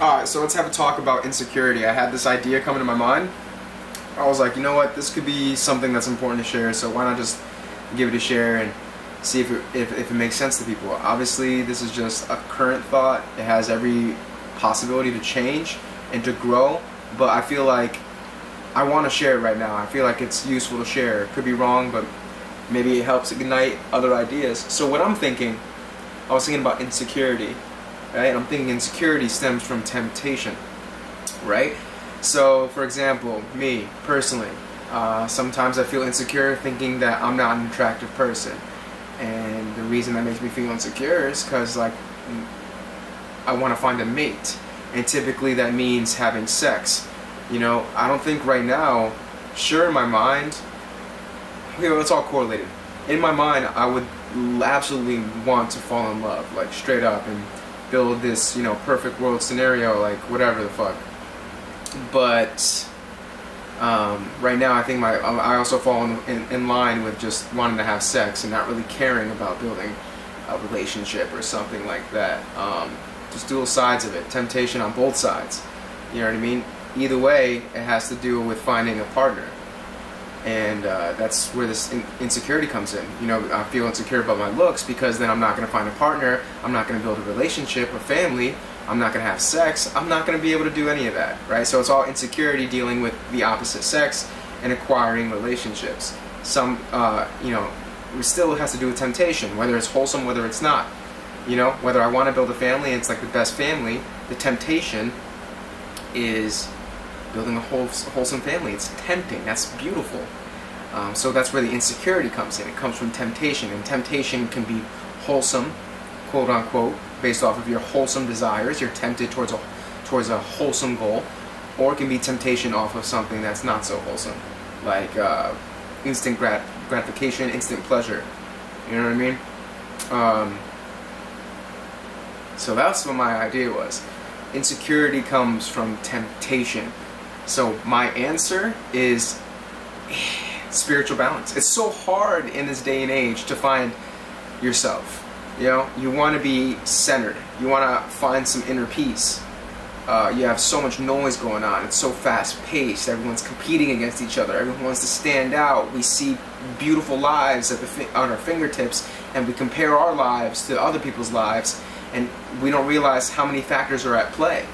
Alright, so let's have a talk about insecurity. I had this idea come into my mind. I was like, you know what, this could be something that's important to share, so why not just give it a share and see if it makes sense to people. Obviously, this is just a current thought. It has every possibility to change and to grow, but I feel like I want to share it right now. I feel like it's useful to share. It could be wrong, but maybe it helps ignite other ideas. So what I'm thinking, I was thinking about insecurity, right? I'm thinking insecurity stems from temptation, right? So, for example, me, personally, sometimes I feel insecure thinking that I'm not an attractive person. And the reason that makes me feel insecure is because, like, I want to find a mate. And typically that means having sex. You know, I don't think right now, sure, in my mind, you know, it's all correlated. In my mind, I would absolutely want to fall in love, like, straight up, and build this, you know, perfect world scenario, like, whatever the fuck. But right now I think I also fall in line with just wanting to have sex and not really caring about building a relationship or something like that. Just dual sides of it, temptation on both sides, you know what I mean? Either way, it has to do with finding a partner, and that's where this insecurity comes in. You know, I feel insecure about my looks because then I'm not going to find a partner, I'm not going to build a relationship or family, I'm not going to have sex, I'm not going to be able to do any of that, right? So it's all insecurity dealing with the opposite sex and acquiring relationships. Some, you know, it still has to do with temptation, whether it's wholesome, whether it's not. You know, whether I want to build a family and it's like the best family, the temptation is building a wholesome family. It's tempting, that's beautiful. So that's where the insecurity comes in. It comes from temptation, and temptation can be wholesome, quote unquote, based off of your wholesome desires. You're tempted towards a wholesome goal, or it can be temptation off of something that's not so wholesome, like instant gratification, instant pleasure. You know what I mean? So that's what my idea was. Insecurity comes from temptation. So my answer is spiritual balance. It's so hard in this day and age to find yourself. You know, you want to be centered. You want to find some inner peace. You have so much noise going on. It's so fast-paced. Everyone's competing against each other. Everyone wants to stand out. We see beautiful lives on our fingertips, and we compare our lives to other people's lives, and we don't realize how many factors are at play.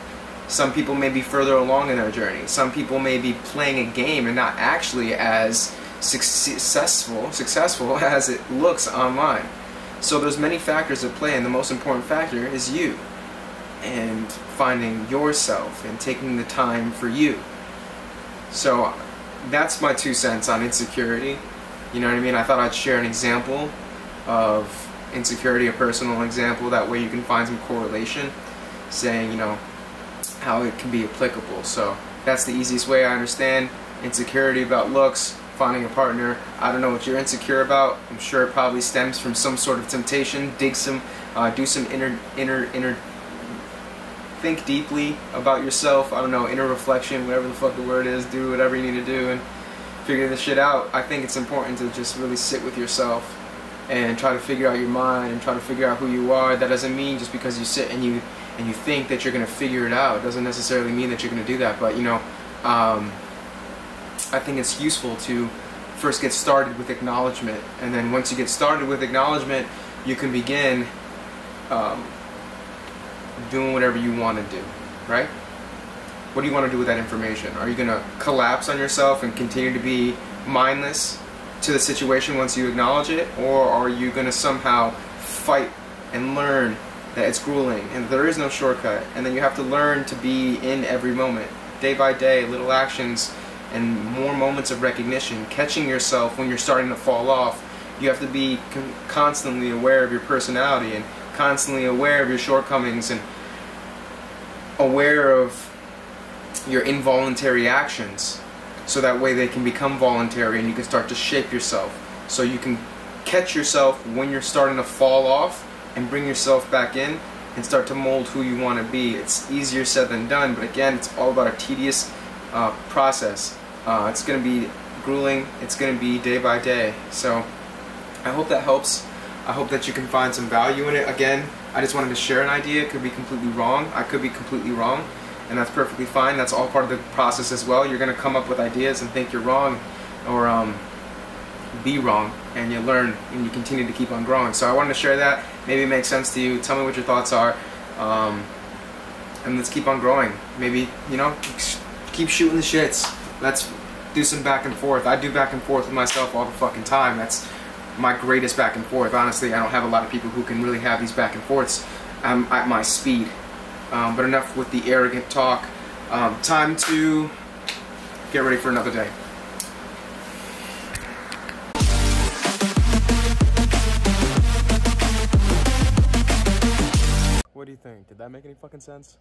Some people may be further along in their journey. Some people may be playing a game and not actually as successful as it looks online. So there's many factors at play, and the most important factor is you, and finding yourself and taking the time for you. So that's my 2 cents on insecurity. You know what I mean? I thought I'd share an example of insecurity, a personal example, that way you can find some correlation, saying, you know, how it can be applicable. So that's the easiest way I understand insecurity about looks, finding a partner. I don't know what you're insecure about. I'm sure it probably stems from some sort of temptation. Do some inner think deeply about yourself. I don't know, inner reflection, whatever the fuck the word is. Do whatever you need to do and figure this shit out. I think it's important to just really sit with yourself and try to figure out your mind and try to figure out who you are. That doesn't mean just because you sit and you think that you're going to figure it out, it doesn't necessarily mean that you're going to do that. But, you know, I think it's useful to first get started with acknowledgement, and then once you get started with acknowledgement, you can begin doing whatever you want to do, right? What do you want to do with that information? Are you going to collapse on yourself and continue to be mindless to the situation once you acknowledge it, or are you going to somehow fight and learn that it's grueling and there is no shortcut, and then you have to learn to be in every moment, day by day, little actions and more moments of recognition, catching yourself when you're starting to fall off. You have to be constantly aware of your personality and constantly aware of your shortcomings and aware of your involuntary actions, so that way they can become voluntary and you can start to shape yourself. So you can catch yourself when you're starting to fall off and bring yourself back in and start to mold who you want to be. It's easier said than done, but again, it's all about a tedious process. It's going to be grueling. It's going to be day by day. So I hope that helps. I hope that you can find some value in it. Again, I just wanted to share an idea. It could be completely wrong. I could be completely wrong, and that's perfectly fine. That's all part of the process as well. You're going to come up with ideas and think you're wrong, or be wrong, and you learn and you continue to keep on growing. So I wanted to share that. Maybe it makes sense to you. Tell me what your thoughts are, and let's keep on growing. Maybe, you know, keep shooting the shits. Let's do some back and forth. I do back and forth with myself all the fucking time. That's my greatest back and forth. Honestly, I don't have a lot of people who can really have these back and forths at my speed. But enough with the arrogant talk. Time to get ready for another day. What do you think? Did that make any fucking sense?